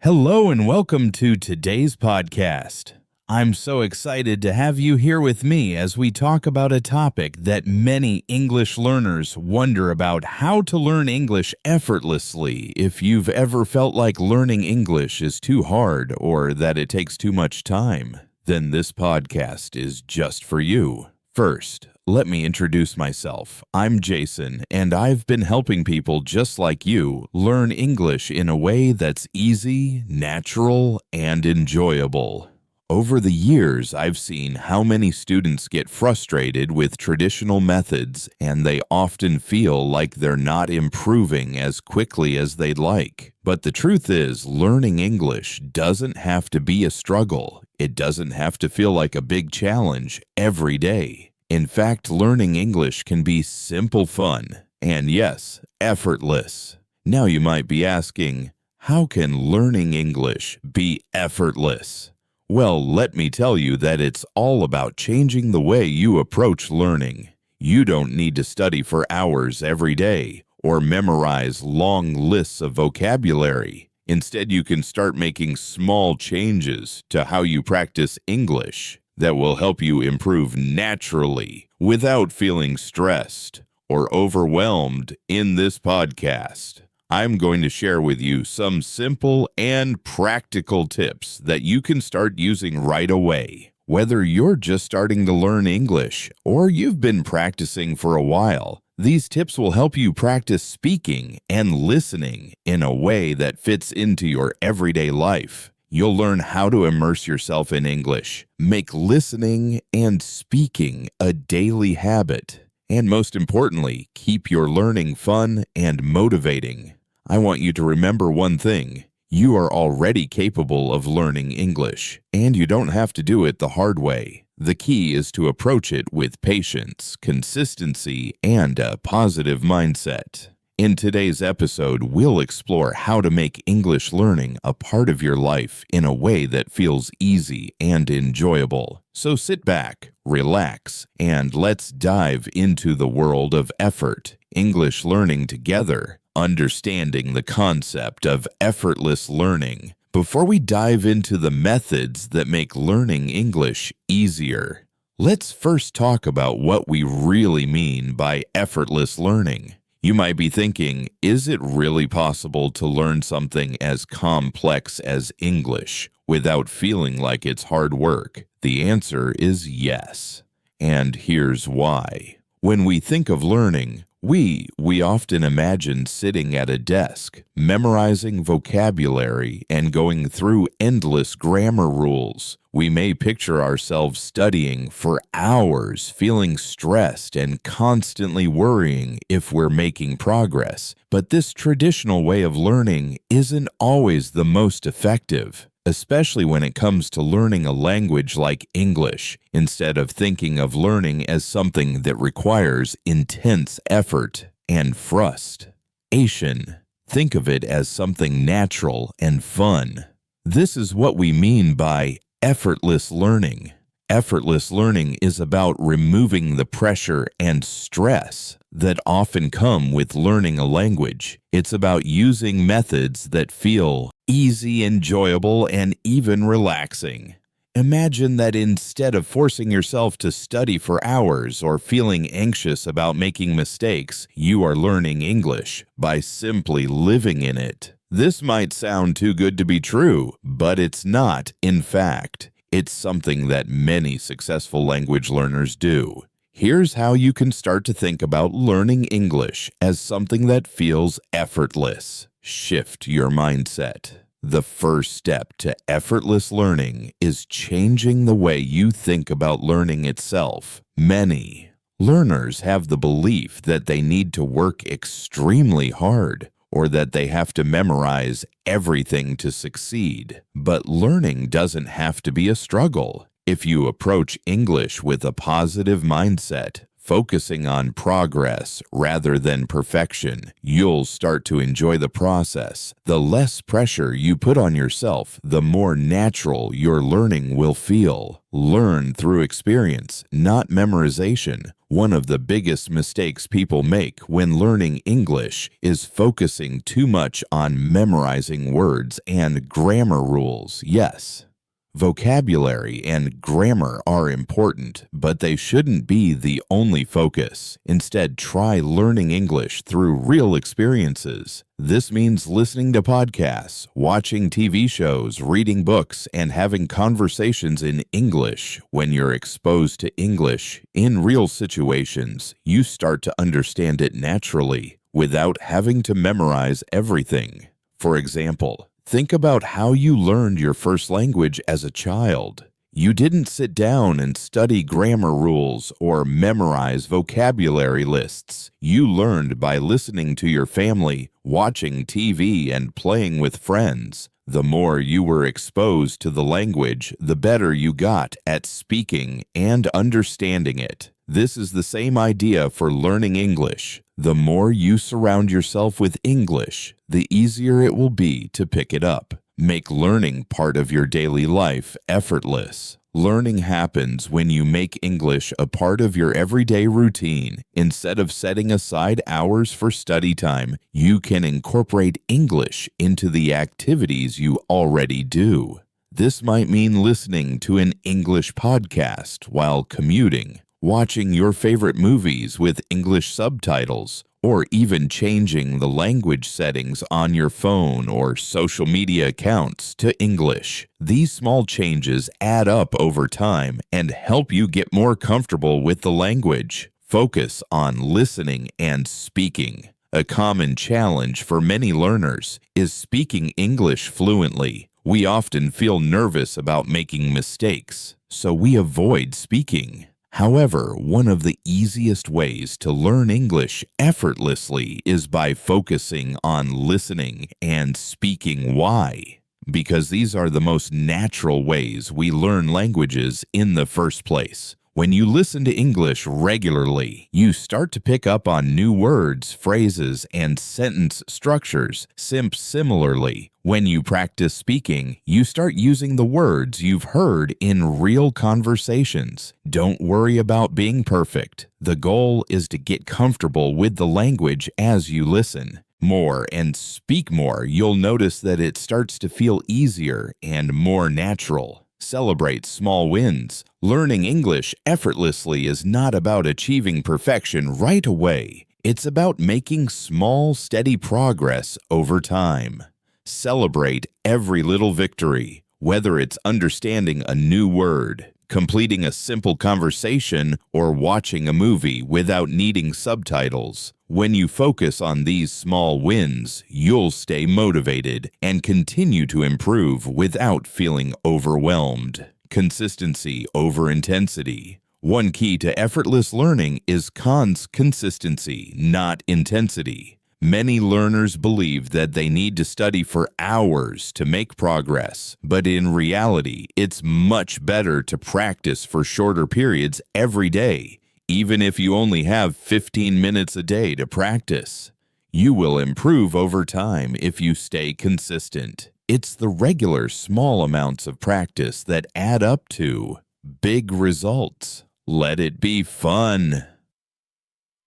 Hello and welcome to today's podcast. I'm so excited to have you here with me as we talk about a topic that many English learners wonder about: how to learn English effortlessly. If you've ever felt like learning English is too hard or that it takes too much time, then this podcast is just for you. First, let me introduce myself. I'm Jason, and I've been helping people just like you learn English in a way that's easy, natural, and enjoyable. Over the years, I've seen how many students get frustrated with traditional methods, and they often feel like they're not improving as quickly as they'd like. But the truth is, learning English doesn't have to be a struggle. It doesn't have to feel like a big challenge every day. In fact, learning English can be simple fun, and yes, effortless. Now you might be asking, how can learning English be effortless? Well, let me tell you that it's all about changing the way you approach learning. You don't need to study for hours every day or memorize long lists of vocabulary. Instead, you can start making small changes to how you practice English that will help you improve naturally without feeling stressed or overwhelmed. In this podcast, I'm going to share with you some simple and practical tips that you can start using right away. Whether you're just starting to learn English or you've been practicing for a while, these tips will help you practice speaking and listening in a way that fits into your everyday life. You'll learn how to immerse yourself in English, make listening and speaking a daily habit, and most importantly, keep your learning fun and motivating. I want you to remember one thing: you are already capable of learning English, and you don't have to do it the hard way. The key is to approach it with patience, consistency, and a positive mindset. In today's episode, we'll explore how to make English learning a part of your life in a way that feels easy and enjoyable. So sit back, relax, and let's dive into the world of effort, English learning together, understanding the concept of effortless learning. Before we dive into the methods that make learning English easier, let's first talk about what we really mean by effortless learning. You might be thinking, is it really possible to learn something as complex as English without feeling like it's hard work? The answer is yes. And here's why. When we think of learning, we often imagine sitting at a desk, memorizing vocabulary, and going through endless grammar rules. We may picture ourselves studying for hours, feeling stressed and constantly worrying if we're making progress. But this traditional way of learning isn't always the most effective, especially when it comes to learning a language like English. Instead of thinking of learning as something that requires intense effort and frustration, think of it as something natural and fun. This is what we mean by effortless learning. Effortless learning is about removing the pressure and stress that often come with learning a language. It's about using methods that feel easy, enjoyable, and even relaxing. Imagine that instead of forcing yourself to study for hours or feeling anxious about making mistakes, you are learning English by simply living in it. This might sound too good to be true, but it's not. In fact, it's something that many successful language learners do. Here's how you can start to think about learning English as something that feels effortless. Shift your mindset. The first step to effortless learning is changing the way you think about learning itself. Many learners have the belief that they need to work extremely hard, or that they have to memorize everything to succeed. But learning doesn't have to be a struggle. If you approach English with a positive mindset, Focusing on progress rather than perfection, you'll start to enjoy the process. The less pressure you put on yourself, the more natural your learning will feel. Learn through experience, not memorization. One of the biggest mistakes people make when learning English is focusing too much on memorizing words and grammar rules. Yes, vocabulary and grammar are important, but they shouldn't be the only focus. Instead, try learning English through real experiences. This means listening to podcasts, watching TV shows, reading books, and having conversations in English. When you're exposed to English in real situations, you start to understand it naturally without having to memorize everything. For example, think about how you learned your first language as a child. You didn't sit down and study grammar rules or memorize vocabulary lists. You learned by listening to your family, watching TV, and playing with friends. The more you were exposed to the language, the better you got at speaking and understanding it. This is the same idea for learning English. The more you surround yourself with English, the easier it will be to pick it up. Make learning part of your daily life effortless. Learning happens when you make English a part of your everyday routine. Instead of setting aside hours for study time, you can incorporate English into the activities you already do. This might mean listening to an English podcast while commuting, watching your favorite movies with English subtitles, or even changing the language settings on your phone or social media accounts to English. These small changes add up over time and help you get more comfortable with the language. Focus on listening and speaking. A common challenge for many learners is speaking English fluently. We often feel nervous about making mistakes, so we avoid speaking. However, one of the easiest ways to learn English effortlessly is by focusing on listening and speaking. Why? Because these are the most natural ways we learn languages in the first place. When you listen to English regularly, you start to pick up on new words, phrases, and sentence structures. Similarly, when you practice speaking, you start using the words you've heard in real conversations. Don't worry about being perfect. The goal is to get comfortable with the language as you listen more and speak more. You'll notice that it starts to feel easier and more natural. Celebrate small wins. Learning English effortlessly is not about achieving perfection right away. It's about making small, steady progress over time. Celebrate every little victory, whether it's understanding a new word, completing a simple conversation, or watching a movie without needing subtitles. When you focus on these small wins, you'll stay motivated and continue to improve without feeling overwhelmed. Consistency over intensity. One key to effortless learning is consistency, not intensity. Many learners believe that they need to study for hours to make progress, but in reality, it's much better to practice for shorter periods every day. Even if you only have 15 minutes a day to practice, you will improve over time if you stay consistent. It's the regular small amounts of practice that add up to big results. Let it be fun.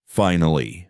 Finally,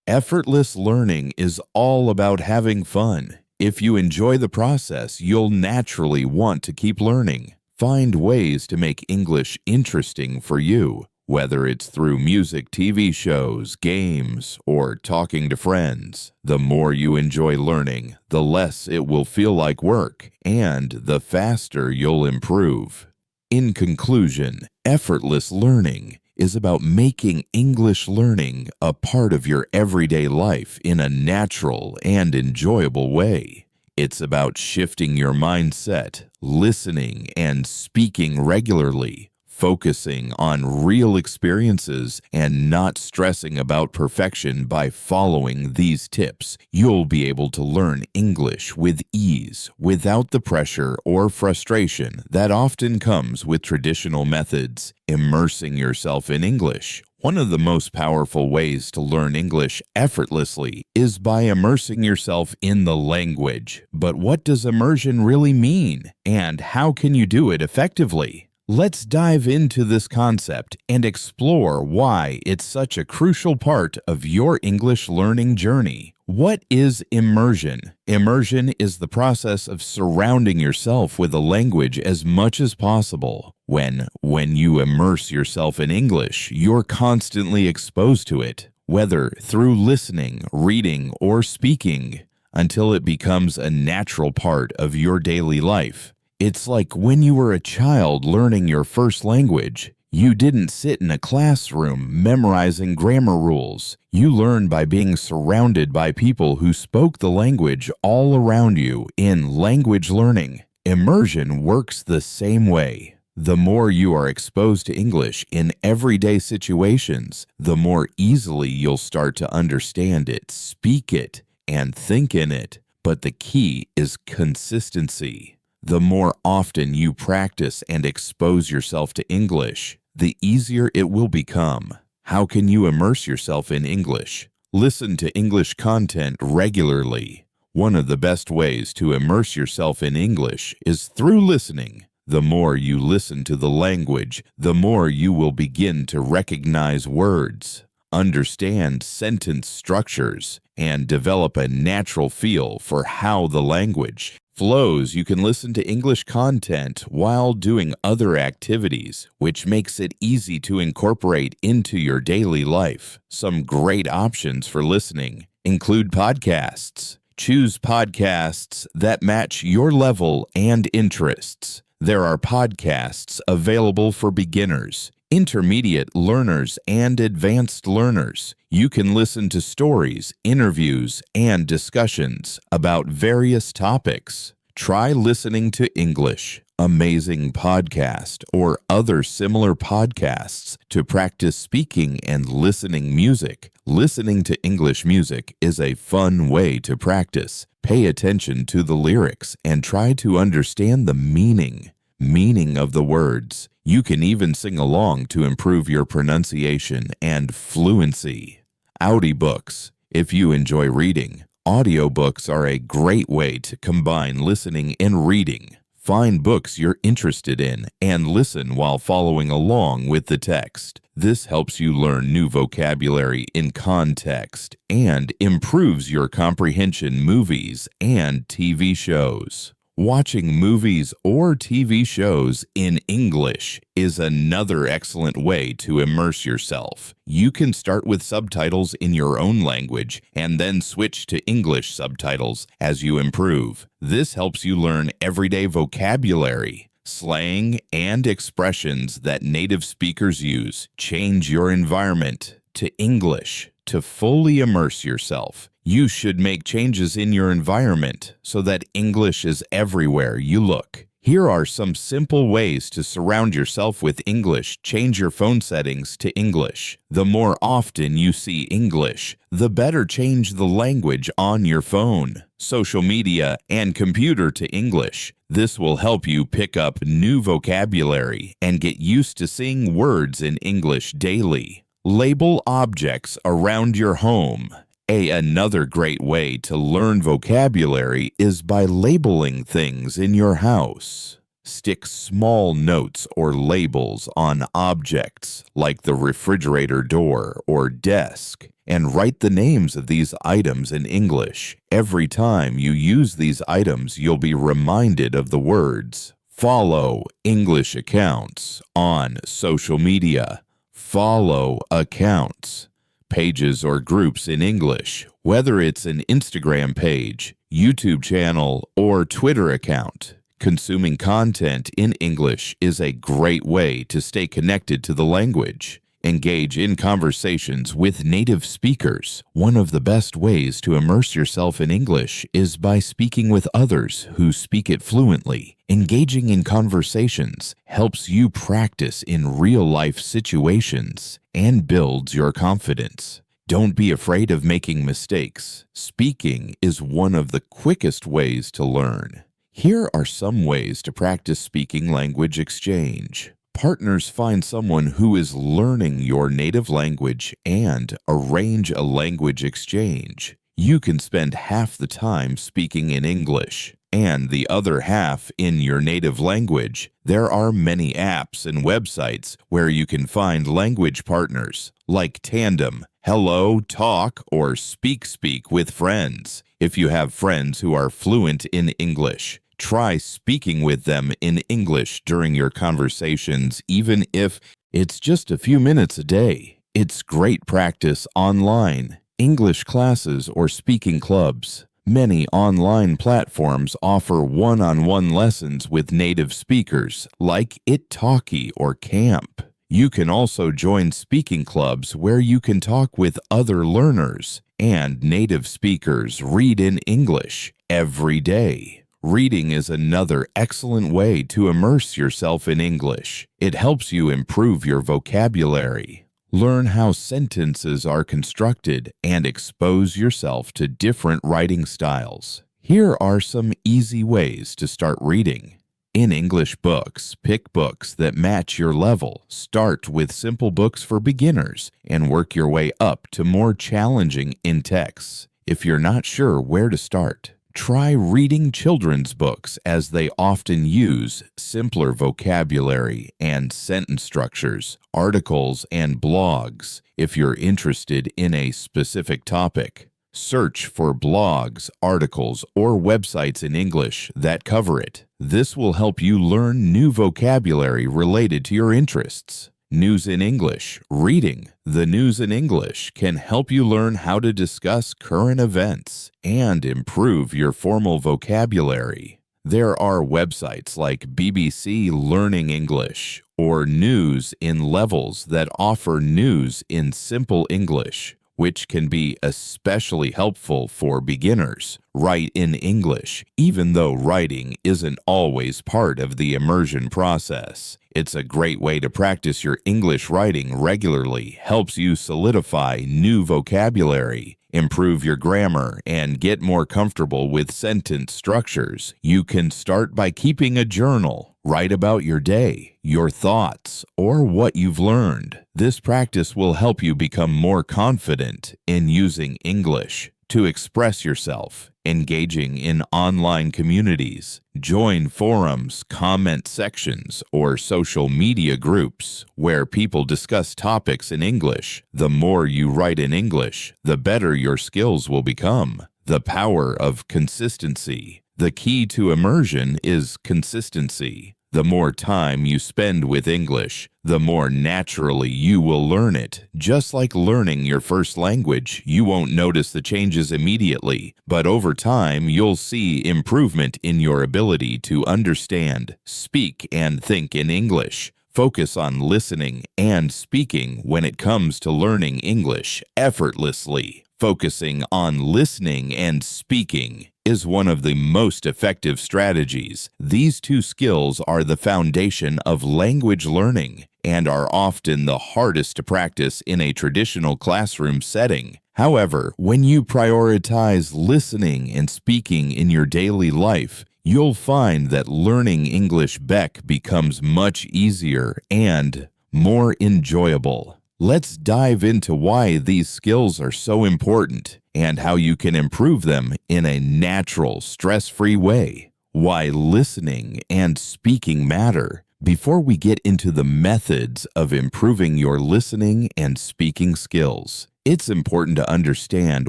effortless learning is all about having fun. If you enjoy the process, you'll naturally want to keep learning. Find ways to make English interesting for you. Whether it's through music, TV shows, games, or talking to friends. The more you enjoy learning, the less it will feel like work, and the faster you'll improve. In conclusion, effortless learning is about making English learning a part of your everyday life in a natural and enjoyable way. It's about shifting your mindset, listening and speaking regularly, focusing on real experiences and not stressing about perfection. By following these tips, you'll be able to learn English with ease without the pressure or frustration that often comes with traditional methods. Immersing yourself in English. One of the most powerful ways to learn English effortlessly is by immersing yourself in the language. But what does immersion really mean? And how can you do it effectively? Let's dive into this concept and explore why it's such a crucial part of your English learning journey. What is immersion? Immersion is the process of surrounding yourself with a language as much as possible. When you immerse yourself in English, you're constantly exposed to it, whether through listening, reading, or speaking, until it becomes a natural part of your daily life. It's like when you were a child learning your first language. You didn't sit in a classroom memorizing grammar rules. You learned by being surrounded by people who spoke the language all around you. In language learning, immersion works the same way. The more you are exposed to English in everyday situations, the more easily you'll start to understand it, speak it, and think in it. But the key is consistency. The more often you practice and expose yourself to English, the easier it will become. How can you immerse yourself in English? Listen to English content regularly. One of the best ways to immerse yourself in English is through listening. The more you listen to the language, the more you will begin to recognize words, understand sentence structures, and develop a natural feel for how the language flows. You can listen to English content while doing other activities, which makes it easy to incorporate into your daily life. Some great options for listening include podcasts. Choose podcasts that match your level and interests. There are podcasts available for beginners, intermediate learners, and advanced learners. You can listen to stories, interviews, and discussions about various topics. Try listening to English, Amazing Podcast, or other similar podcasts to practice speaking and listening music. Listening to English music is a fun way to practice. Pay attention to the lyrics and try to understand the meaning of the words. You can even sing along to improve your pronunciation and fluency. Audiobooks. If you enjoy reading, audiobooks are a great way to combine listening and reading. Find books you're interested in and listen while following along with the text. This helps you learn new vocabulary in context and improves your comprehension. Movies and TV shows. Watching movies or TV shows in English is another excellent way to immerse yourself. You can start with subtitles in your own language and then switch to English subtitles as you improve. This helps you learn everyday vocabulary, slang, and expressions that native speakers use. Change your environment to English to fully immerse yourself. You should make changes in your environment so that English is everywhere you look. Here are some simple ways to surround yourself with English. Change your phone settings to English. The more often you see English, the better. Change the language on your phone, social media, and computer to English. This will help you pick up new vocabulary and get used to seeing words in English daily. Label objects around your home. Another great way to learn vocabulary is by labeling things in your house. Stick small notes or labels on objects like the refrigerator door or desk and write the names of these items in English. Every time you use these items, you'll be reminded of the words. Follow English accounts on social media. Follow accounts. Pages or groups in English, whether it's an Instagram page, YouTube channel, or Twitter account. Consuming content in English is a great way to stay connected to the language. Engage in conversations with native speakers. One of the best ways to immerse yourself in English is by speaking with others who speak it fluently. Engaging in conversations helps you practice in real-life situations and builds your confidence. Don't be afraid of making mistakes. Speaking is one of the quickest ways to learn. Here are some ways to practice speaking language exchange. Partners find someone who is learning your native language and arrange a language exchange. You can spend half the time speaking in English and the other half in your native language. There are many apps and websites where you can find language partners like Tandem, Hello, Talk, or Speak with Friends. If you have friends who are fluent in English, try speaking with them in English during your conversations, even if it's just a few minutes a day. It's great practice online. English classes or speaking clubs. Many online platforms offer one-on-one lessons with native speakers, like Italki or Camp. You can also join speaking clubs where you can talk with other learners, and native speakers read in English every day. Reading is another excellent way to immerse yourself in English. It helps you improve your vocabulary. Learn how sentences are constructed and expose yourself to different writing styles. Here are some easy ways to start reading. In English books, pick books that match your level. Start with simple books for beginners and work your way up to more challenging in-texts. If you're not sure where to start, try reading children's books, as they often use simpler vocabulary and sentence structures, articles, and blogs. If you're interested in a specific topic, search for blogs, articles, or websites in English that cover it. This will help you learn new vocabulary related to your interests. News in English. Reading the news in English can help you learn how to discuss current events and improve your formal vocabulary. There are websites like BBC Learning English or News in Levels that offer news in simple English, which can be especially helpful for beginners. Write in English, even though writing isn't always part of the immersion process. It's a great way to practice your English writing regularly, helps you solidify new vocabulary, improve your grammar, and get more comfortable with sentence structures. You can start by keeping a journal. Write about your day, your thoughts, or what you've learned. This practice will help you become more confident in using English to express yourself. Engaging in online communities. Join forums, comment sections, or social media groups where people discuss topics in English. The more you write in English, the better your skills will become. The power of consistency. The key to immersion is consistency. The more time you spend with English, the more naturally you will learn it. Just like learning your first language, you won't notice the changes immediately, but over time you'll see improvement in your ability to understand, speak, and think in English. Focus on listening and speaking when it comes to learning English effortlessly. Focusing on listening and speaking is one of the most effective strategies. These two skills are the foundation of language learning and are often the hardest to practice in a traditional classroom setting. However, when you prioritize listening and speaking in your daily life, you'll find that learning English becomes much easier and more enjoyable. Let's dive into why these skills are so important and how you can improve them in a natural, stress-free way. Why listening and speaking matter. Before we get into the methods of improving your listening and speaking skills, it's important to understand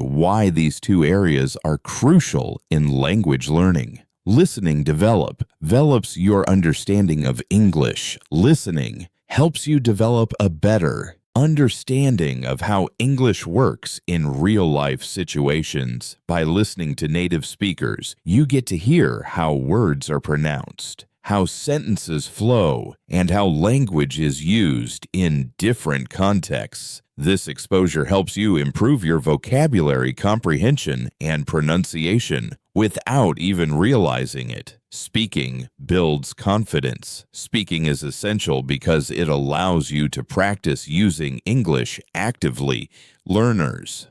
why these two areas are crucial in language learning. Listening develops your understanding of English. Listening helps you develop a better understanding of how English works in real-life situations. By listening to native speakers, you get to hear how words are pronounced, how sentences flow, and how language is used in different contexts. This exposure helps you improve your vocabulary comprehension and pronunciation without even realizing it. Speaking builds confidence. Speaking is essential because it allows you to practice using English actively. Learners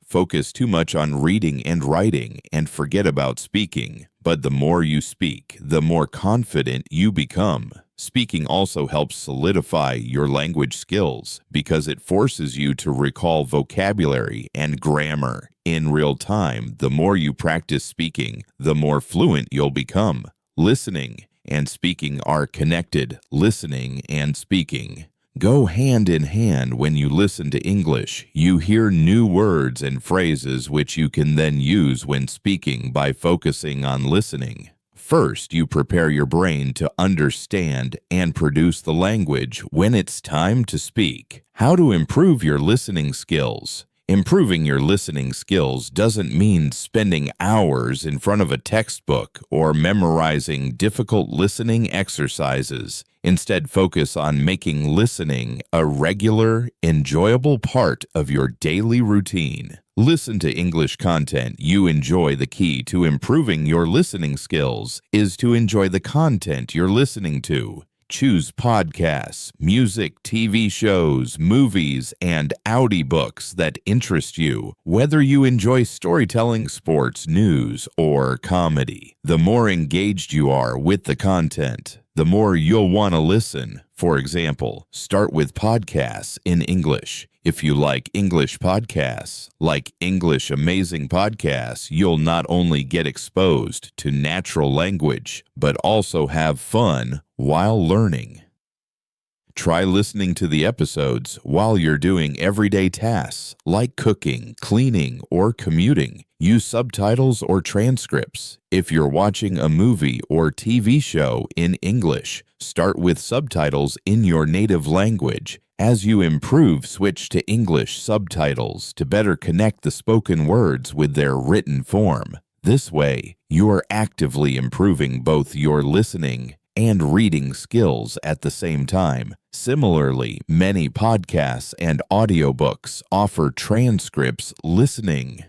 focus too much on reading and writing and forget about speaking. But the more you speak, the more confident you become. Speaking also helps solidify your language skills because it forces you to recall vocabulary and grammar in real time. The more you practice speaking, the more fluent you'll become. Listening and speaking are connected. Listening and speaking go hand in hand. When you listen to English, you hear new words and phrases which you can then use when speaking by focusing on listening. First, you prepare your brain to understand and produce the language when it's time to speak. How to improve your listening skills? Improving your listening skills doesn't mean spending hours in front of a textbook or memorizing difficult listening exercises. Instead, focus on making listening a regular, enjoyable part of your daily routine. Listen to English content you enjoy. The key to improving your listening skills is to enjoy the content you're listening to. Choose podcasts, music, TV shows, movies, and audiobooks that interest you, whether you enjoy storytelling, sports, news, or comedy. The more engaged you are with the content, the more you'll want to listen. For example, start with podcasts in English. If you like English podcasts, like English Amazing Podcasts, you'll not only get exposed to natural language, but also have fun while learning. Try listening to the episodes while you're doing everyday tasks like cooking, cleaning, or commuting. Use subtitles or transcripts. If you're watching a movie or TV show in English, start with subtitles in your native language. As you improve, switch to English subtitles to better connect the spoken words with their written form. This way, you are actively improving both your listening and reading skills at the same time. Similarly, many podcasts and audiobooks offer transcripts listening,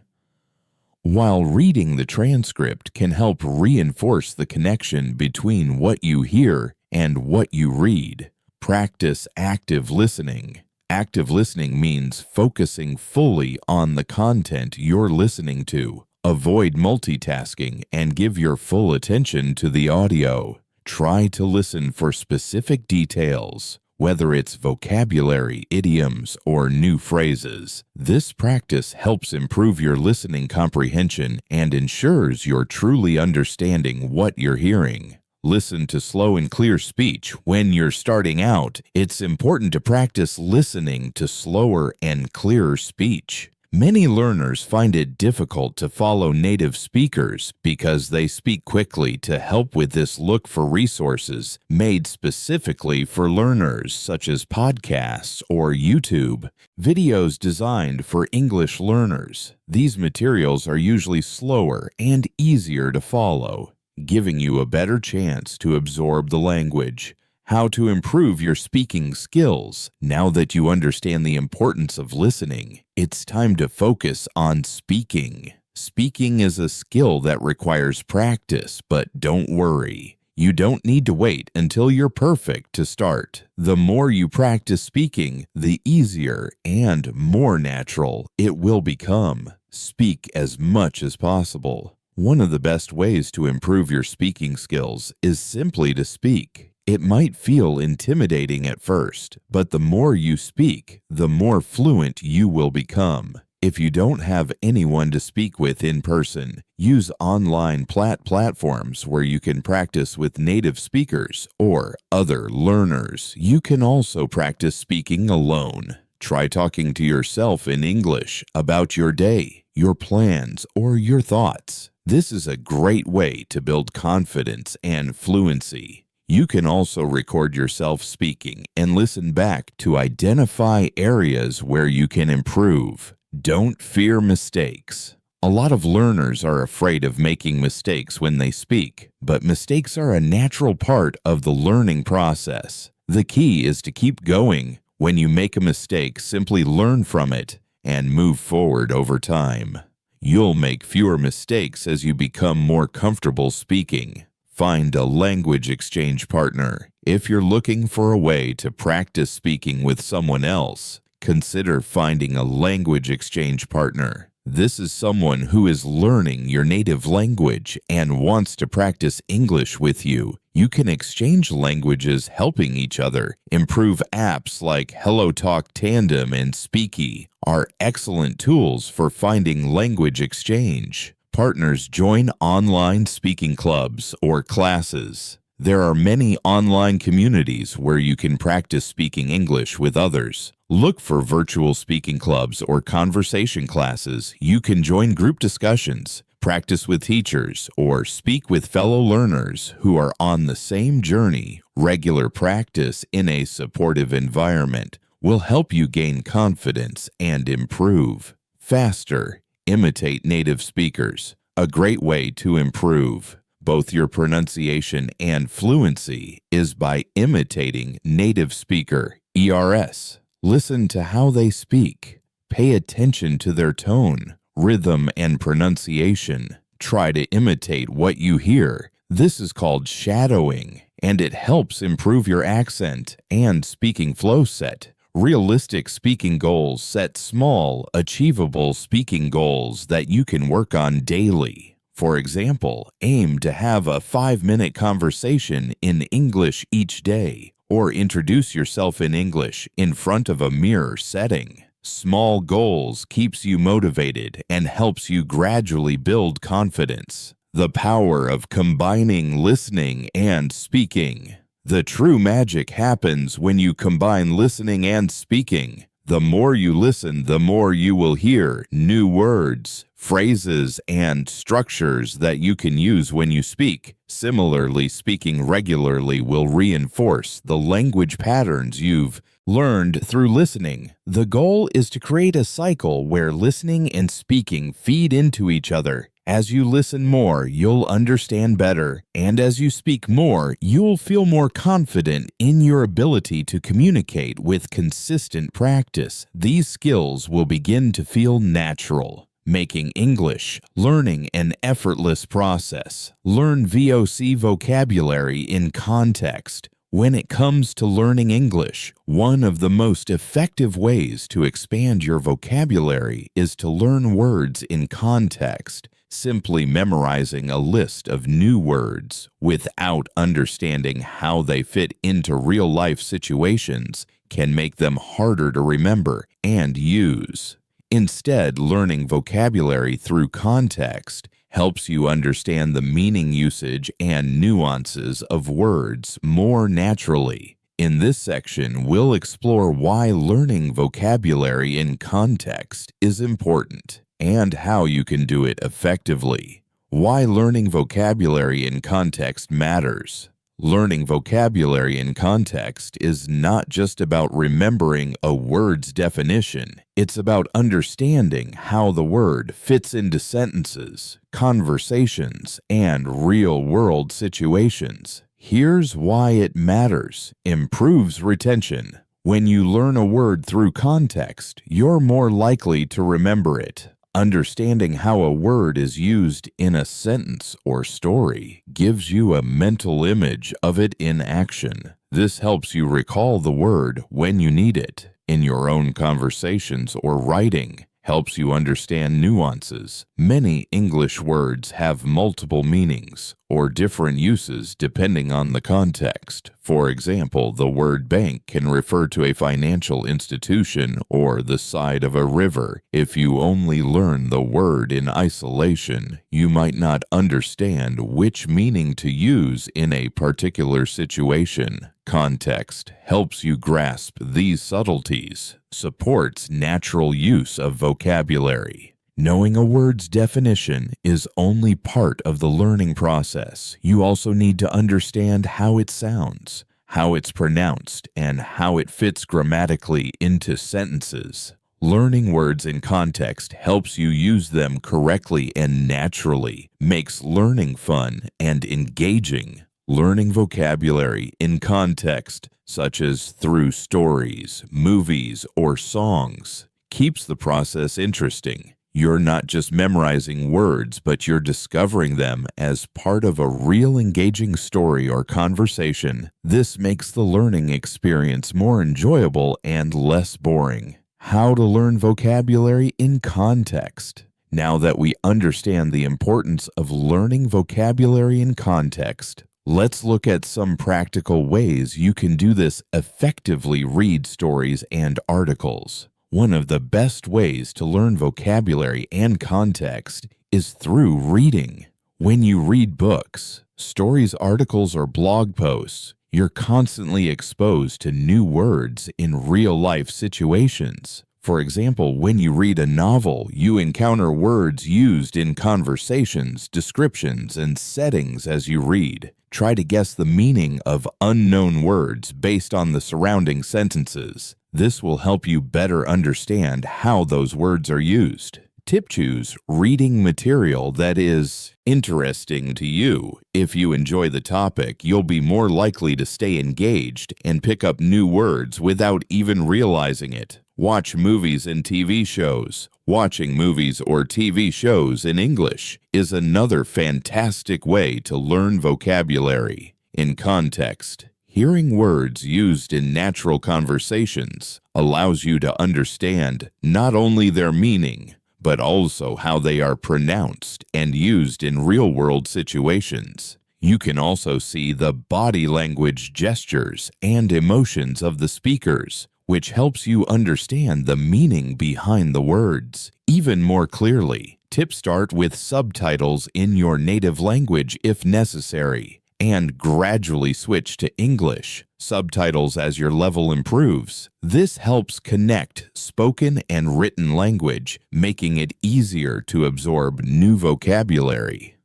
while reading the transcript can help reinforce the connection between what you hear and what you read. Practice active listening. Active listening means focusing fully on the content you're listening to. Avoid multitasking and give your full attention to the audio. Try to listen for specific details, whether it's vocabulary, idioms, or new phrases. This practice helps improve your listening comprehension and ensures you're truly understanding what you're hearing. Listen to slow and clear speech. When you're starting out, it's important to practice listening to slower and clearer speech. Many learners find it difficult to follow native speakers because they speak quickly. To help with this, look for resources made specifically for learners, such as podcasts or YouTube videos designed for English learners. These materials are usually slower and easier to follow, giving you a better chance to absorb the language. How to improve your speaking skills. Now that you understand the importance of listening, it's time to focus on speaking. Speaking is a skill that requires practice, but don't worry. You don't need to wait until you're perfect to start. The more you practice speaking, the easier and more natural it will become. Speak as much as possible. One of the best ways to improve your speaking skills is simply to speak. It might feel intimidating at first, but the more you speak, the more fluent you will become. If you don't have anyone to speak with in person, use online platforms where you can practice with native speakers or other learners. You can also practice speaking alone. Try talking to yourself in English about your day, your plans, or your thoughts. This is a great way to build confidence and fluency. You can also record yourself speaking and listen back to identify areas where you can improve. Don't fear mistakes. A lot of learners are afraid of making mistakes when they speak, but mistakes are a natural part of the learning process. The key is to keep going. When you make a mistake, simply learn from it and move forward over time. You'll make fewer mistakes as you become more comfortable speaking. Find a language exchange partner. If you're looking for a way to practice speaking with someone else, consider finding a language exchange partner. This is someone who is learning your native language and wants to practice English with you. You can exchange languages helping each other. Improve apps like HelloTalk Tandem and Speaky are excellent tools for finding language exchange. Partners join online speaking clubs or classes. There are many online communities where you can practice speaking English with others. Look for virtual speaking clubs or conversation classes. You can join group discussions, practice with teachers, or speak with fellow learners who are on the same journey. Regular practice in a supportive environment will help you gain confidence and improve. Faster, imitate native speakers. A great way to improve both your pronunciation and fluency is by imitating native speaker, ERS. Listen to how they speak. Pay attention to their tone, rhythm, and pronunciation. Try to imitate what you hear. This is called shadowing, and it helps improve your accent and speaking flow set. Realistic speaking goals set small, achievable speaking goals that you can work on daily. For example, aim to have a 5-minute conversation in English each day, or introduce yourself in English in front of a mirror setting. Small goals keeps you motivated and helps you gradually build confidence. The power of combining listening and speaking. The true magic happens when you combine listening and speaking. The more you listen, the more you will hear new words, phrases, and structures that you can use when you speak. Similarly, speaking regularly will reinforce the language patterns you've learned through listening. The goal is to create a cycle where listening and speaking feed into each other. As you listen more, you'll understand better, and as you speak more, you'll feel more confident in your ability to communicate with consistent practice. These skills will begin to feel natural, making English learning an effortless process. Learn VOC vocabulary in context. When it comes to learning English, one of the most effective ways to expand your vocabulary is to learn words in context. Simply memorizing a list of new words without understanding how they fit into real-life situations can make them harder to remember and use. Instead, learning vocabulary through context helps you understand the meaning, usage, and nuances of words more naturally. In this section, we'll explore why learning vocabulary in context is important and how you can do it effectively. Why learning vocabulary in context matters. Learning vocabulary in context is not just about remembering a word's definition. It's about understanding how the word fits into sentences, conversations, and real-world situations. Here's why it matters. Improves retention. When you learn a word through context, you're more likely to remember it. Understanding how a word is used in a sentence or story gives you a mental image of it in action. This helps you recall the word when you need it. In your own conversations or writing, helps you understand nuances. Many English words have multiple meanings or different uses depending on the context. For example, the word bank can refer to a financial institution or the side of a river. If you only learn the word in isolation, you might not understand which meaning to use in a particular situation. Context helps you grasp these subtleties, supports natural use of vocabulary. Knowing a word's definition is only part of the learning process. You also need to understand how it sounds, how it's pronounced, and how it fits grammatically into sentences. Learning words in context helps you use them correctly and naturally, makes learning fun and engaging. Learning vocabulary in context, such as through stories, movies, or songs, keeps the process interesting. You're not just memorizing words, but you're discovering them as part of a real engaging story or conversation. This makes the learning experience more enjoyable and less boring. How to learn vocabulary in context. Now that we understand the importance of learning vocabulary in context, let's look at some practical ways you can do this effectively. Read stories and articles. One of the best ways to learn vocabulary and context is through reading. When you read books, stories, articles, or blog posts, you're constantly exposed to new words in real-life situations. For example, when you read a novel, you encounter words used in conversations, descriptions, and settings as you read. Try to guess the meaning of unknown words based on the surrounding sentences. This will help you better understand how those words are used. Tip: choose reading material that is interesting to you. If you enjoy the topic, you'll be more likely to stay engaged and pick up new words without even realizing it. Watch movies and TV shows. Watching movies or TV shows in English is another fantastic way to learn vocabulary. In context, hearing words used in natural conversations allows you to understand not only their meaning, but also how they are pronounced and used in real-world situations. You can also see the body language, gestures, and emotions of the speakers, which helps you understand the meaning behind the words even more clearly. Tip: start with subtitles in your native language if necessary, and gradually switch to English subtitles as your level improves. This helps connect spoken and written language, making it easier to absorb new vocabulary.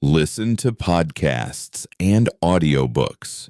Listen to podcasts and audiobooks.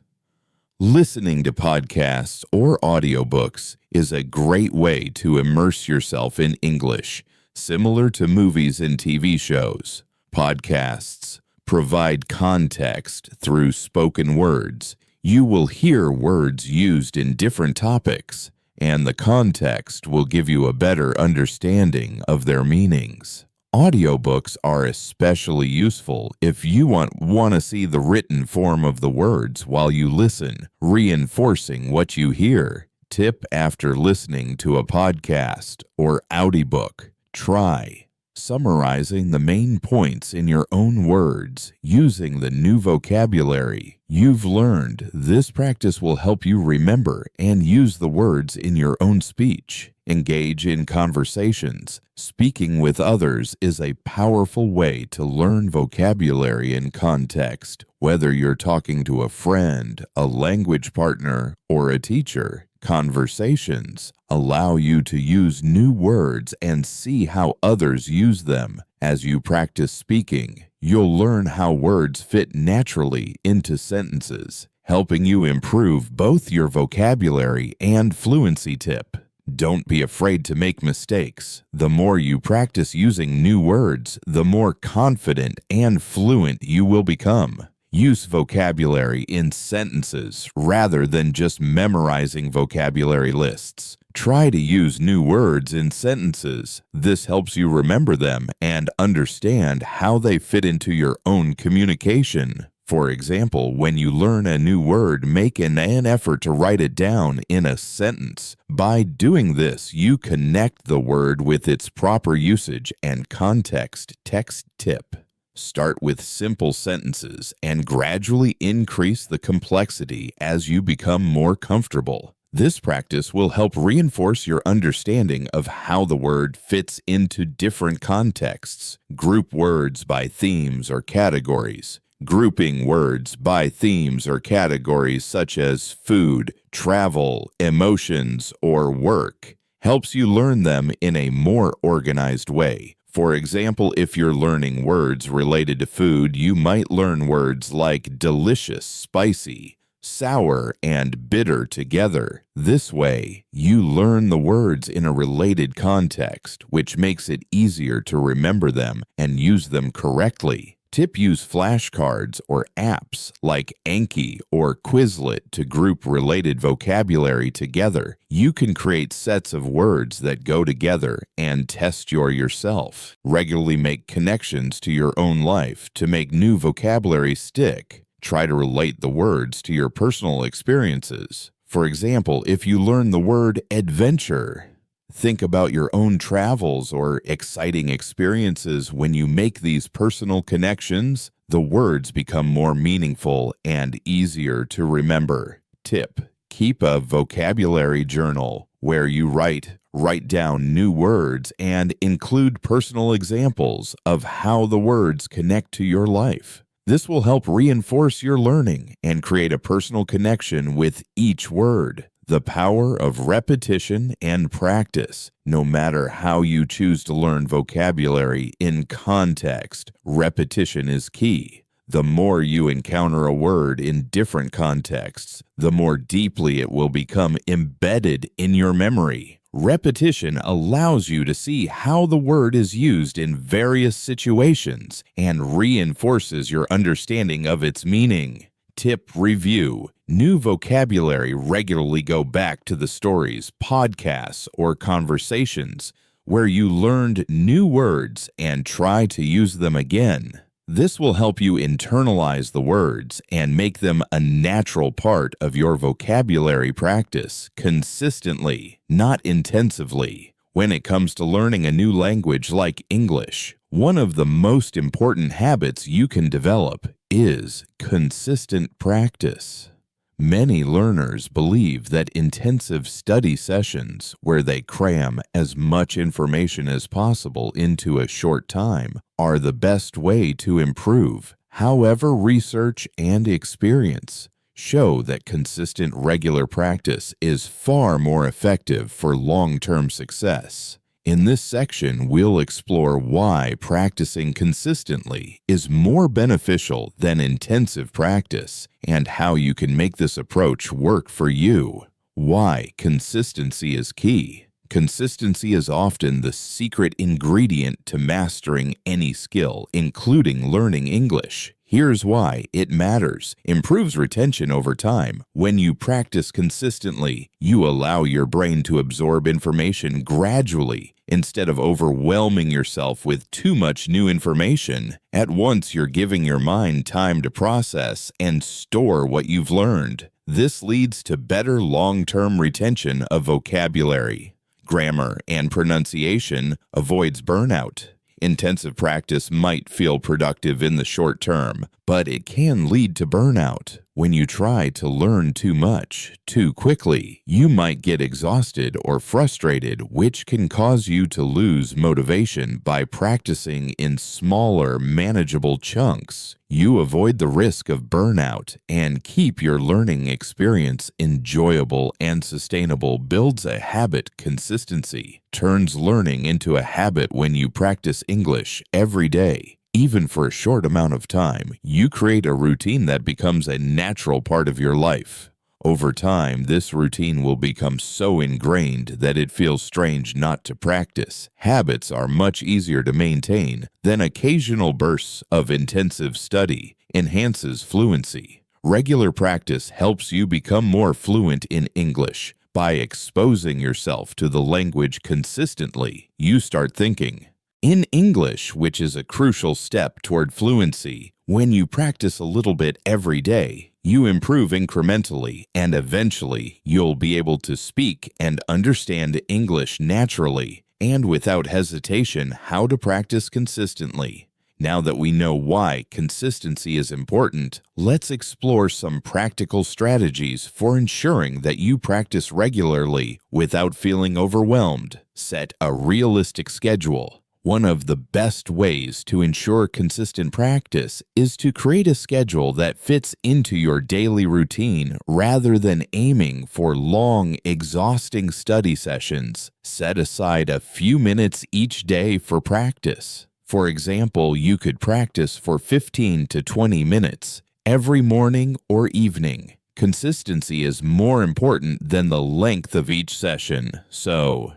Listening to podcasts or audiobooks is a great way to immerse yourself in English, similar to movies and TV shows. Podcasts provide context through spoken words. You will hear words used in different topics, and the context will give you a better understanding of their meanings. Audiobooks are especially useful if you want to see the written form of the words while you listen, reinforcing what you hear. Tip: after listening to a podcast or audiobook, try summarizing the main points in your own words using the new vocabulary you've learned. This practice will help you remember and use the words in your own speech. Engage in conversations. Speaking with others is a powerful way to learn vocabulary in context. Whether you're talking to a friend, a language partner, or a teacher, conversations allow you to use new words and see how others use them. As you practice speaking, you'll learn how words fit naturally into sentences, helping you improve both your vocabulary and fluency. Tip: don't be afraid to make mistakes. The more you practice using new words, the more confident and fluent you will become. Use vocabulary in sentences rather than just memorizing vocabulary lists. Try to use new words in sentences. This helps you remember them and understand how they fit into your own communication. For example, when you learn a new word, make an effort to write it down in a sentence. By doing this, you connect the word with its proper usage and context. Text tip: start with simple sentences and gradually increase the complexity as you become more comfortable. This practice will help reinforce your understanding of how the word fits into different contexts. Group words by themes or categories. Grouping words by themes or categories such as food, travel, emotions, or work helps you learn them in a more organized way. For example, if you're learning words related to food, you might learn words like delicious, spicy, sour and bitter together. This way, you learn the words in a related context, which makes it easier to remember them and use them correctly. Tip: use flashcards or apps like Anki or Quizlet to group related vocabulary together. You can create sets of words that go together and test yourself. Regularly make connections to your own life to make new vocabulary stick. Try to relate the words to your personal experiences. For example, if you learn the word adventure, think about your own travels or exciting experiences. When you make these personal connections, the words become more meaningful and easier to remember. Tip: keep a vocabulary journal where you write down new words and include personal examples of how the words connect to your life. This will help reinforce your learning and create a personal connection with each word. The power of repetition and practice. No matter how you choose to learn vocabulary in context, repetition is key. The more you encounter a word in different contexts, the more deeply it will become embedded in your memory. Repetition allows you to see how the word is used in various situations and reinforces your understanding of its meaning. Tip: review. New vocabulary. Regularly go back to the stories, podcasts, or conversations where you learned new words and try to use them again. This will help you internalize the words and make them a natural part of your vocabulary practice consistently, not intensively. When it comes to learning a new language like English, one of the most important habits you can develop is consistent practice. Many learners believe that intensive study sessions, where they cram as much information as possible into a short time, are the best way to improve. However, research and experience show that consistent regular practice is far more effective for long-term success. In this section, we'll explore why practicing consistently is more beneficial than intensive practice and how you can make this approach work for you. Why consistency is key. Consistency is often the secret ingredient to mastering any skill, including learning English. Here's why it matters. Improves retention over time. When you practice consistently, you allow your brain to absorb information gradually instead of overwhelming yourself with too much new information. At once, you're giving your mind time to process and store what you've learned. This leads to better long-term retention of vocabulary. Grammar and pronunciation avoids burnout. Intensive practice might feel productive in the short term, but it can lead to burnout. When you try to learn too much, too quickly, you might get exhausted or frustrated, which can cause you to lose motivation. By practicing in smaller, manageable chunks, you avoid the risk of burnout and keep your learning experience enjoyable and sustainable. Builds a habit. Consistency turns learning into a habit. When you practice English every day, even for a short amount of time, you create a routine that becomes a natural part of your life. Over time, this routine will become so ingrained that it feels strange not to practice. Habits are much easier to maintain than occasional bursts of intensive study. Enhances fluency. Regular practice helps you become more fluent in English. By exposing yourself to the language consistently, you start thinking in English, which is a crucial step toward fluency. When you practice a little bit every day, you improve incrementally, and eventually you'll be able to speak and understand English naturally and without hesitation. How to practice consistently. Now that we know why consistency is important, let's explore some practical strategies for ensuring that you practice regularly without feeling overwhelmed. Set a realistic schedule. One of the best ways to ensure consistent practice is to create a schedule that fits into your daily routine rather than aiming for long, exhausting study sessions. Set aside a few minutes each day for practice. For example, you could practice for 15 to 20 minutes every morning or evening. Consistency is more important than the length of each session, so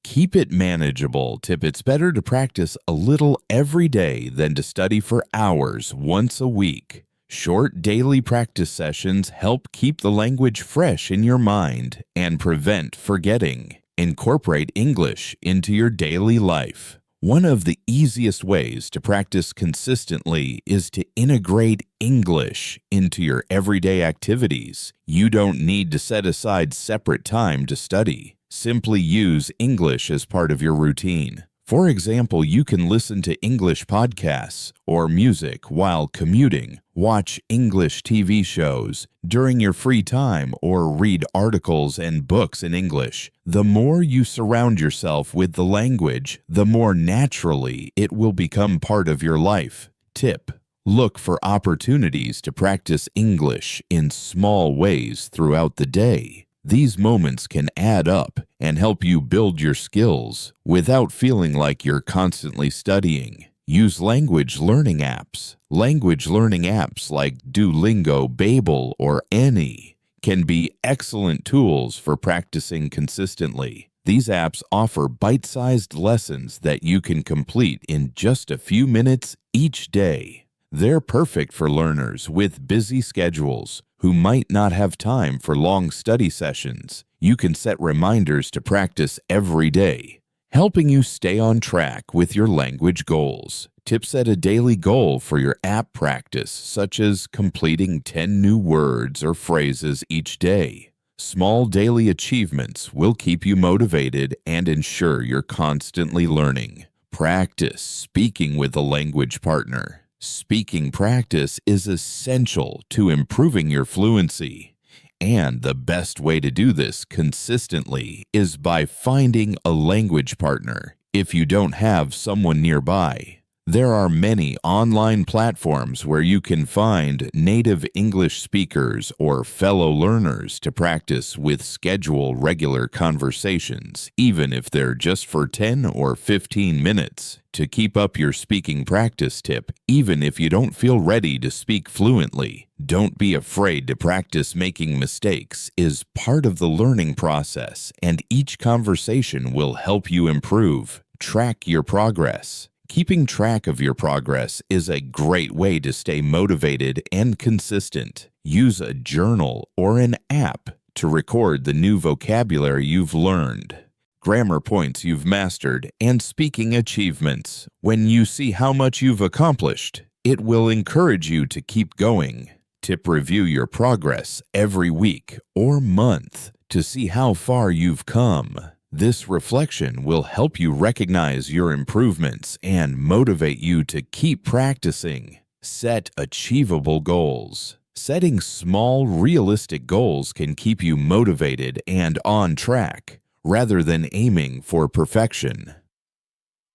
keep it manageable. Tip: it's better to practice a little every day than to study for hours once a week. Short daily practice sessions help keep the language fresh in your mind and prevent forgetting. Incorporate English into your daily life. One of the easiest ways to practice consistently is to integrate English into your everyday activities. You don't need to set aside separate time to study. Simply use English as part of your routine. For example, you can listen to English podcasts or music while commuting, watch English TV shows during your free time, or read articles and books in English. The more you surround yourself with the language, the more naturally it will become part of your life. Tip: look for opportunities to practice English in small ways throughout the day. These moments can add up and help you build your skills without feeling like you're constantly studying. Use language learning apps. Language learning apps like Duolingo, Babel, or Any can be excellent tools for practicing consistently. These apps offer bite-sized lessons that you can complete in just a few minutes each day. They're perfect for learners with busy schedules who might not have time for long study sessions. You can set reminders to practice every day, helping you stay on track with your language goals. Tip: set a daily goal for your app practice, such as completing 10 new words or phrases each day. Small daily achievements will keep you motivated and ensure you're constantly learning. Practice speaking with a language partner. Speaking practice is essential to improving your fluency, and the best way to do this consistently is by finding a language partner. If you don't have someone nearby, there are many online platforms where you can find native English speakers or fellow learners to practice with. Schedule regular conversations, even if they're just for 10 or 15 minutes. To keep up your speaking practice. Tip: even if you don't feel ready to speak fluently, don't be afraid to practice. Making mistakes is part of the learning process, and each conversation will help you improve. Track your progress. Keeping track of your progress is a great way to stay motivated and consistent. Use a journal or an app to record the new vocabulary you've learned, grammar points you've mastered, and speaking achievements. When you see how much you've accomplished, it will encourage you to keep going. Tip: review your progress every week or month to see how far you've come. This reflection will help you recognize your improvements and motivate you to keep practicing. Set achievable goals. Setting small, realistic goals can keep you motivated and on track, rather than aiming for perfection.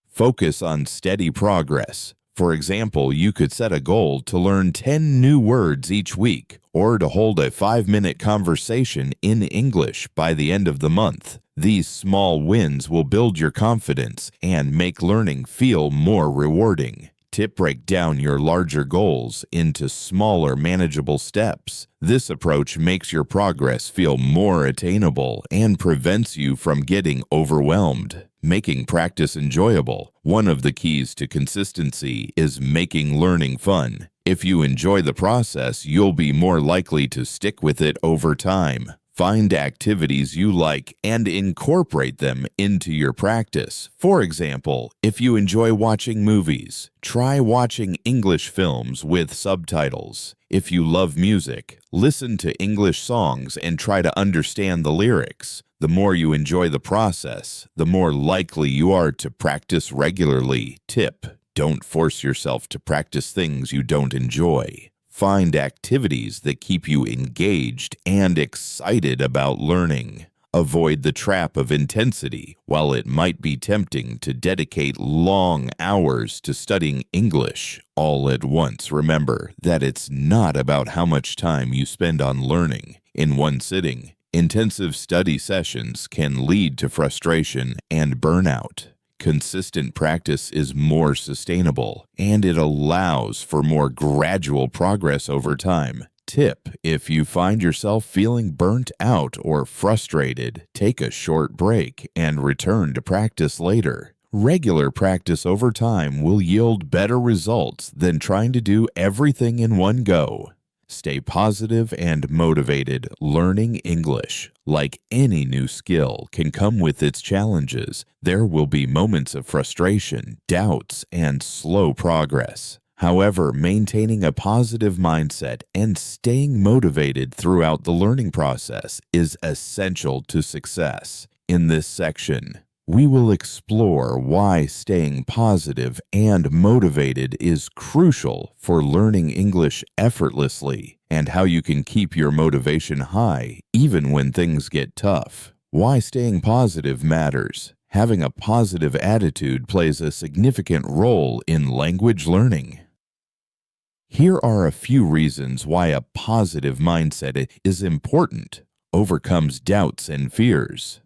Focus on steady progress. For example, you could set a goal to learn 10 new words each week, or to hold a 5-minute conversation in English by the end of the month. These small wins will build your confidence and make learning feel more rewarding. Tip: break down your larger goals into smaller, manageable steps. This approach makes your progress feel more attainable and prevents you from getting overwhelmed. Making practice enjoyable. One of the keys to consistency is making learning fun. If you enjoy the process, you'll be more likely to stick with it over time. Find activities you like and incorporate them into your practice. For example, if you enjoy watching movies, try watching English films with subtitles. If you love music, listen to English songs and try to understand the lyrics. The more you enjoy the process, the more likely you are to practice regularly. Tip: don't force yourself to practice things you don't enjoy. Find activities that keep you engaged and excited about learning. Avoid the trap of intensity. While it might be tempting to dedicate long hours to studying English all at once, remember that it's not about how much time you spend on learning in one sitting. Intensive study sessions can lead to frustration and burnout. Consistent practice is more sustainable, and it allows for more gradual progress over time. Tip: if you find yourself feeling burnt out or frustrated, take a short break and return to practice later. Regular practice over time will yield better results than trying to do everything in one go. Stay positive and motivated. Learning English, like any new skill, can come with its challenges. There will be moments of frustration, doubts, and slow progress. However, maintaining a positive mindset and staying motivated throughout the learning process is essential to success. In this section, we will explore why staying positive and motivated is crucial for learning English effortlessly, and how you can keep your motivation high even when things get tough. Why staying positive matters. Having a positive attitude plays a significant role in language learning. Here are a few reasons why a positive mindset is important. Overcomes doubts and fears.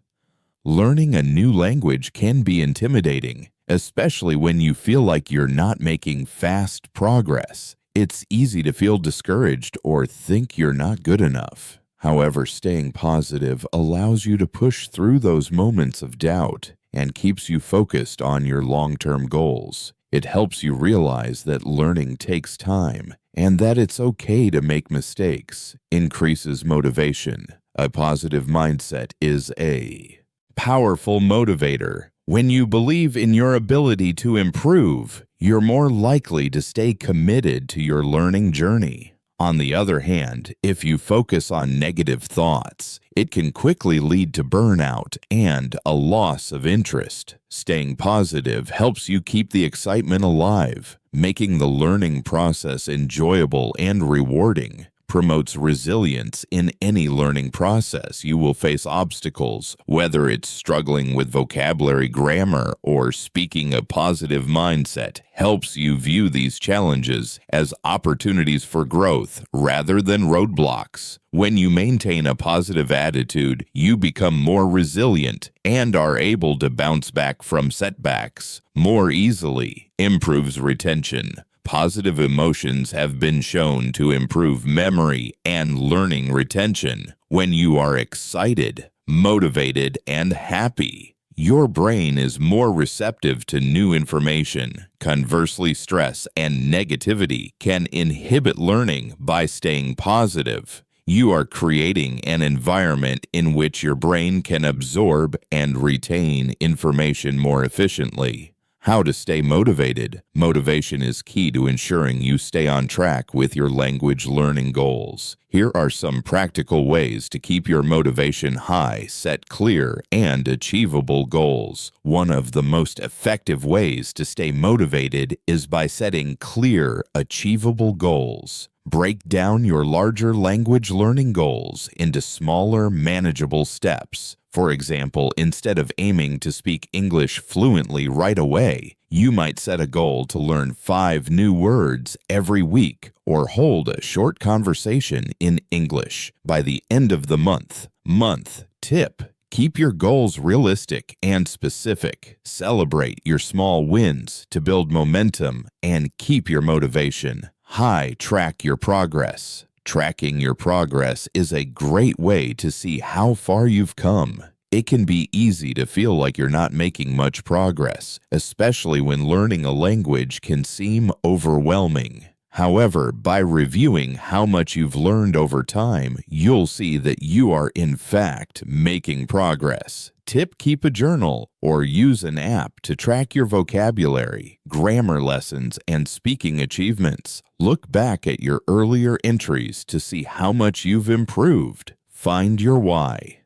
Learning a new language can be intimidating, especially when you feel like you're not making fast progress. It's easy to feel discouraged or think you're not good enough. However, staying positive allows you to push through those moments of doubt and keeps you focused on your long-term goals. It helps you realize that learning takes time and that it's okay to make mistakes. Increases motivation. A positive mindset is a powerful motivator. When you believe in your ability to improve, you're more likely to stay committed to your learning journey. On the other hand, if you focus on negative thoughts, it can quickly lead to burnout and a loss of interest. Staying positive helps you keep the excitement alive, making the learning process enjoyable and rewarding. Promotes resilience. In any learning process, you will face obstacles, whether it's struggling with vocabulary, grammar, or speaking. A positive mindset helps you view these challenges as opportunities for growth rather than roadblocks. When you maintain a positive attitude, you become more resilient and are able to bounce back from setbacks more easily. Improves retention. Positive emotions have been shown to improve memory and learning retention. When you are excited, motivated, and happy, your brain is more receptive to new information. Conversely, stress and negativity can inhibit learning. By staying positive, you are creating an environment in which your brain can absorb and retain information more efficiently. How to stay motivated. Motivation is key to ensuring you stay on track with your language learning goals. Here are some practical ways to keep your motivation high. Set clear and achievable goals. One of the most effective ways to stay motivated is by setting clear, achievable goals. Break down your larger language learning goals into smaller, manageable steps. For example, instead of aiming to speak English fluently right away, you might set a goal to learn 5 new words every week or hold a short conversation in English by the end of the month. Tip: keep your goals realistic and specific. Celebrate your small wins to build momentum and keep your motivation high. Track your progress. Tracking your progress is a great way to see how far you've come. It can be easy to feel like you're not making much progress, especially when learning a language can seem overwhelming. However, by reviewing how much you've learned over time, you'll see that you are in fact making progress. Tip: keep a journal or use an app to track your vocabulary, grammar lessons, and speaking achievements. Look back at your earlier entries to see how much you've improved. Find your why.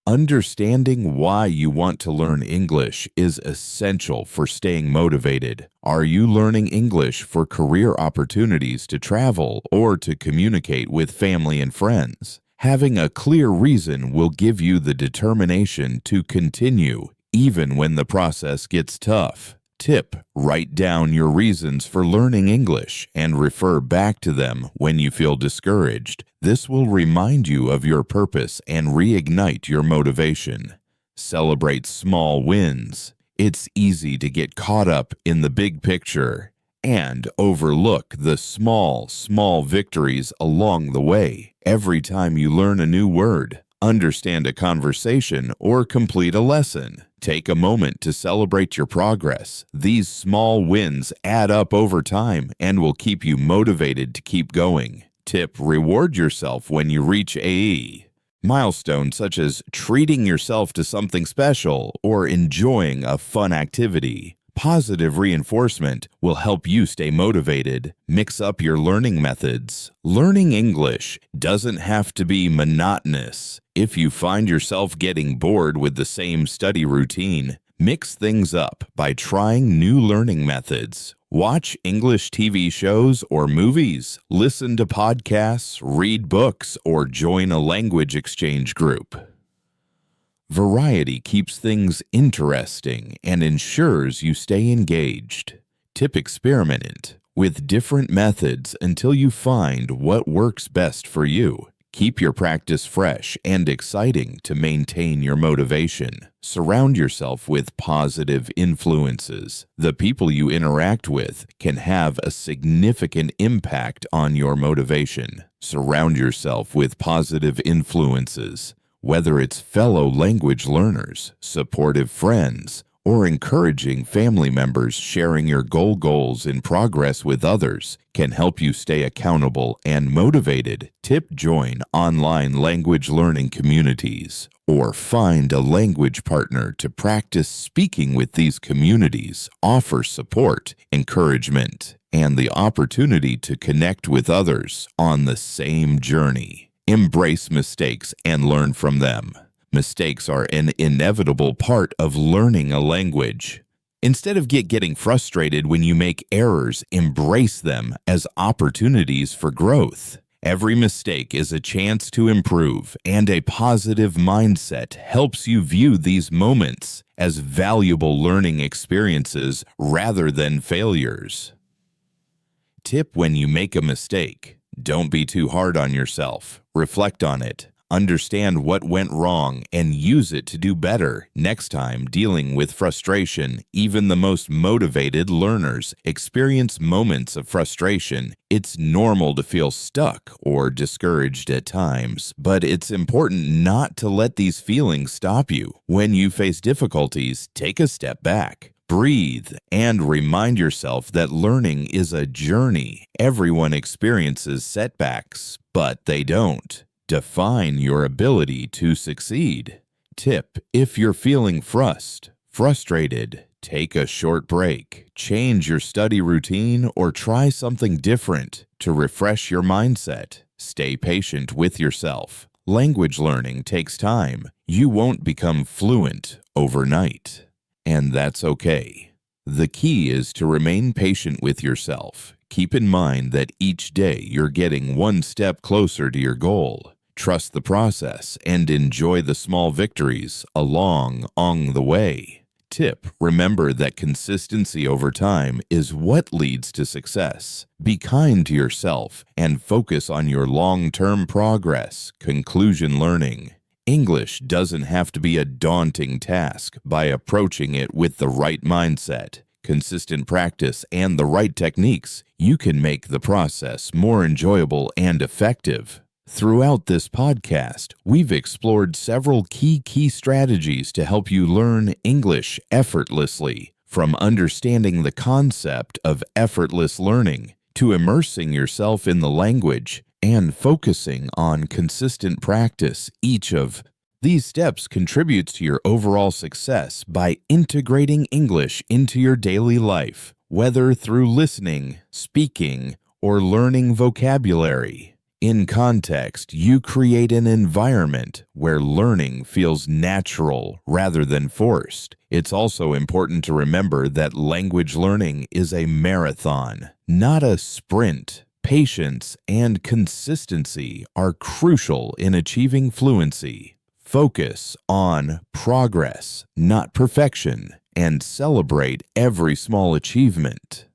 Understanding why you want to learn English is essential for staying motivated. Are you learning English for career opportunities, to travel, or to communicate with family and friends? Having a clear reason will give you the determination to continue, even when the process gets tough. Tip: write down your reasons for learning English and refer back to them when you feel discouraged. This will remind you of your purpose and reignite your motivation. Celebrate small wins. It's easy to get caught up in the big picture and overlook the small victories along the way. Every time you learn a new word, understand a conversation, or complete a lesson, take a moment to celebrate your progress. These small wins add up over time and will keep you motivated to keep going. Tip: reward yourself when you reach AE. Milestones such as treating yourself to something special or enjoying a fun activity. Positive reinforcement will help you stay motivated. Mix up your learning methods. Learning English doesn't have to be monotonous. If you find yourself getting bored with the same study routine, mix things up by trying new learning methods. Watch English TV shows or movies, listen to podcasts, read books, or join a language exchange group. Variety keeps things interesting and ensures you stay engaged. Tip: experiment with different methods until you find what works best for you. Keep your practice fresh and exciting to maintain your motivation. Surround yourself with positive influences. The people you interact with can have a significant impact on your motivation. Surround yourself with positive influences. Whether it's fellow language learners, supportive friends, or encouraging family members, sharing your goals and progress with others can help you stay accountable and motivated. Tip: join online language learning communities or find a language partner to practice speaking with. These communities offer support, encouragement, and the opportunity to connect with others on the same journey. Embrace mistakes and learn from them. Mistakes are an inevitable part of learning a language. Instead of getting frustrated when you make errors, embrace them as opportunities for growth. Every mistake is a chance to improve, and a positive mindset helps you view these moments as valuable learning experiences rather than failures. Tip: when you make a mistake, don't be too hard on yourself. Reflect on it. Understand what went wrong and use it to do better next time. Dealing with frustration, even the most motivated learners experience moments of frustration. It's normal to feel stuck or discouraged at times, but it's important not to let these feelings stop you. When you face difficulties, take a step back. Breathe and remind yourself that learning is a journey. Everyone experiences setbacks, but they don't define your ability to succeed. Tip: if you're feeling frustrated, take a short break. Change your study routine or try something different to refresh your mindset. Stay patient with yourself. Language learning takes time. You won't become fluent overnight, and that's okay. The key is to remain patient with yourself. Keep in mind that each day you're getting one step closer to your goal. Trust the process and enjoy the small victories along the way. Tip: remember that consistency over time is what leads to success. Be kind to yourself and focus on your long-term progress. Conclusion: learning English doesn't have to be a daunting task. By approaching it with the right mindset, consistent practice, and the right techniques, you can make the process more enjoyable and effective. Throughout this podcast, we've explored several key strategies to help you learn English effortlessly, from understanding the concept of effortless learning to immersing yourself in the language and focusing on consistent practice. Each of these steps contributes to your overall success by integrating English into your daily life, whether through listening, speaking, or learning vocabulary. In context, you create an environment where learning feels natural rather than forced. It's also important to remember that language learning is a marathon, not a sprint. Patience and consistency are crucial in achieving fluency. Focus on progress, not perfection, and celebrate every small achievement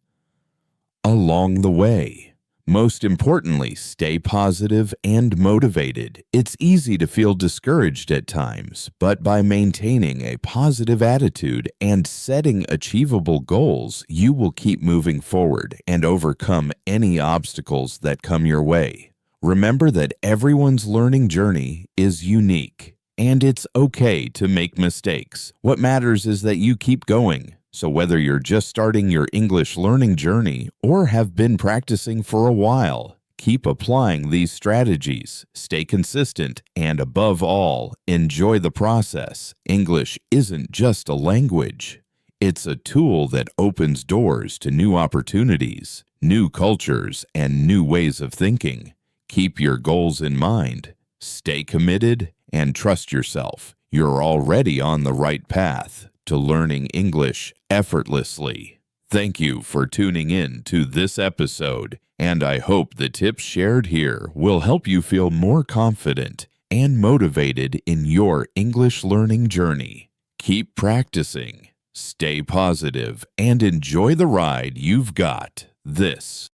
along the way. Most importantly, stay positive and motivated. It's easy to feel discouraged at times, but by maintaining a positive attitude and setting achievable goals, you will keep moving forward and overcome any obstacles that come your way. Remember that everyone's learning journey is unique, and it's okay to make mistakes. What matters is that you keep going. So whether you're just starting your English learning journey or have been practicing for a while, keep applying these strategies, stay consistent, and above all, enjoy the process. English isn't just a language. It's a tool that opens doors to new opportunities, new cultures, and new ways of thinking. Keep your goals in mind, stay committed, and trust yourself. You're already on the right path to learning English effortlessly. Thank you for tuning in to this episode, and I hope the tips shared here will help you feel more confident and motivated in your English learning journey. Keep practicing, stay positive, and enjoy the ride you've got. This